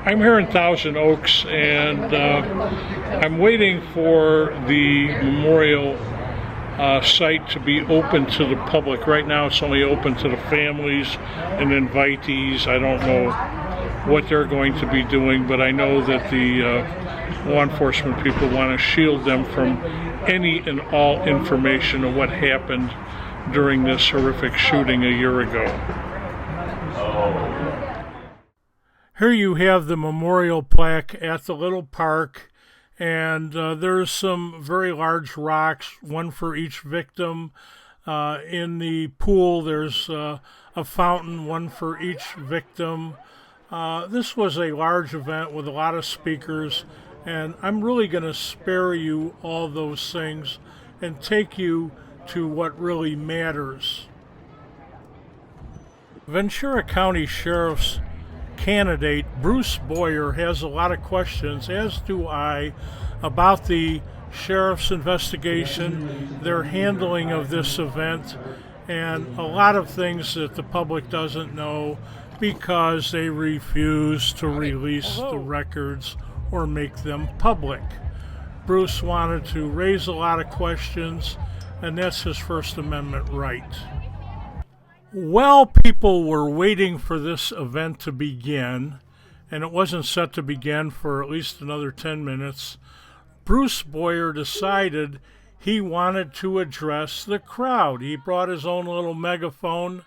I'm here in Thousand Oaks, and I'm waiting for the memorial site to be open to the public. Right now it's only open to the families and invitees. I don't know what they're going to be doing, but I know that the law enforcement people want to shield them from any and all information of what happened during this horrific shooting a year ago. Here you have the memorial plaque at the little park, and there's some very large rocks, one for each victim. In the pool there's a fountain, one for each victim. This was a large event with a lot of speakers, and I'm really going to spare you all those things and take you to what really matters. Ventura County Sheriff's candidate Bruce Boyer has a lot of questions, as do I, about the sheriff's investigation, their handling of this event, and a lot of things that the public doesn't know because they refuse to release the records or make them public. Bruce wanted to raise a lot of questions, and that's his First Amendment right. While people were waiting for this event to begin, and it wasn't set to begin for at least another 10 minutes, Bruce Boyer decided he wanted to address the crowd. He brought his own little megaphone.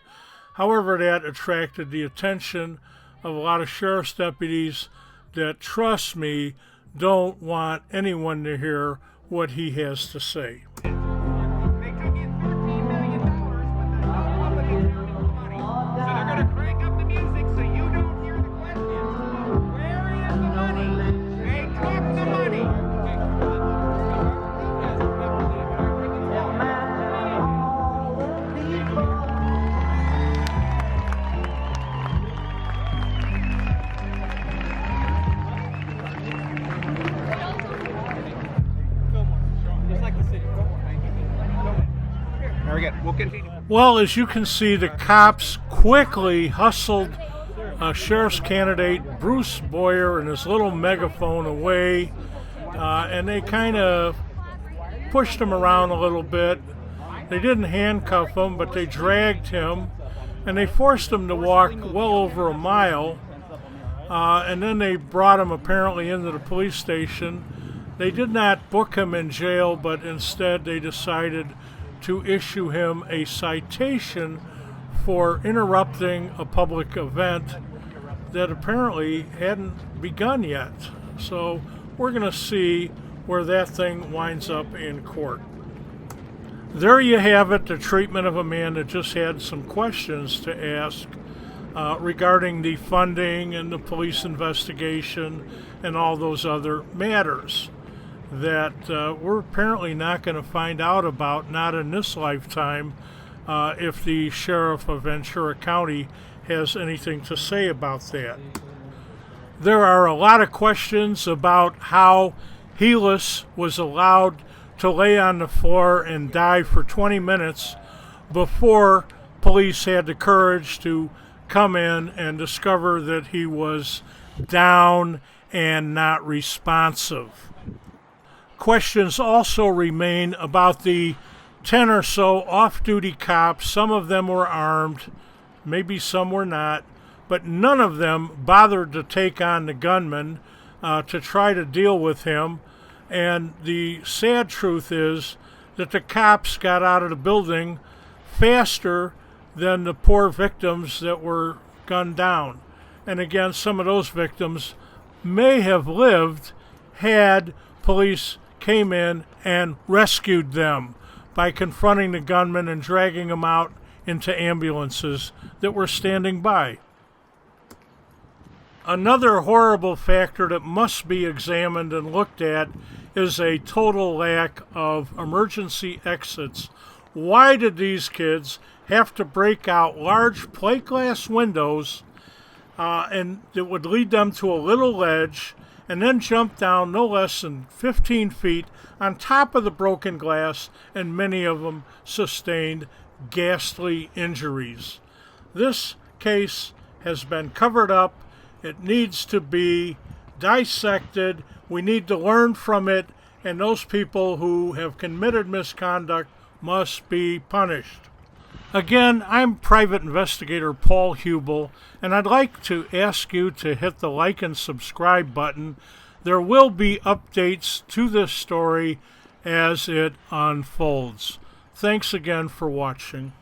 However, that attracted the attention of a lot of sheriff's deputies that, trust me, don't want anyone to hear what he has to say. Well, as you can see, the cops quickly hustled sheriff's candidate Bruce Boyer and his little megaphone away, and they kind of pushed him around a little bit. They didn't handcuff him, but they dragged him, and they forced him to walk well over a mile, and then they brought him apparently into the police station. They did not book him in jail, but instead they decided to issue him a citation for interrupting a public event that apparently hadn't begun yet. So we're going to see where that thing winds up in court. There you have it, the treatment of a man that just had some questions to ask regarding the funding and the police investigation and all those other matters that we're apparently not going to find out about, not in this lifetime, if the sheriff of Ventura County has anything to say about that. There are a lot of questions about how Helis was allowed to lay on the floor and die for 20 minutes before police had the courage to come in and discover that he was down and not responsive. Questions also remain about the 10 or so off-duty cops. Some of them were armed, maybe some were not, but none of them bothered to take on the gunman to try to deal with him. And the sad truth is that the cops got out of the building faster than the poor victims that were gunned down. And again, some of those victims may have lived had police came in and rescued them by confronting the gunman and dragging them out into ambulances that were standing by. Another horrible factor that must be examined and looked at is a total lack of emergency exits. Why did these kids have to break out large plate glass windows and it would lead them to a little ledge and then jump down no less than 15 feet on top of the broken glass, and many of them sustained ghastly injuries? This case has been covered up It needs to be dissected. We need to learn from it, and those people who have committed misconduct must be punished. Again, I'm Private Investigator Paul Hubel, and I'd like to ask you to hit the like and subscribe button. There will be updates to this story as it unfolds. Thanks again for watching.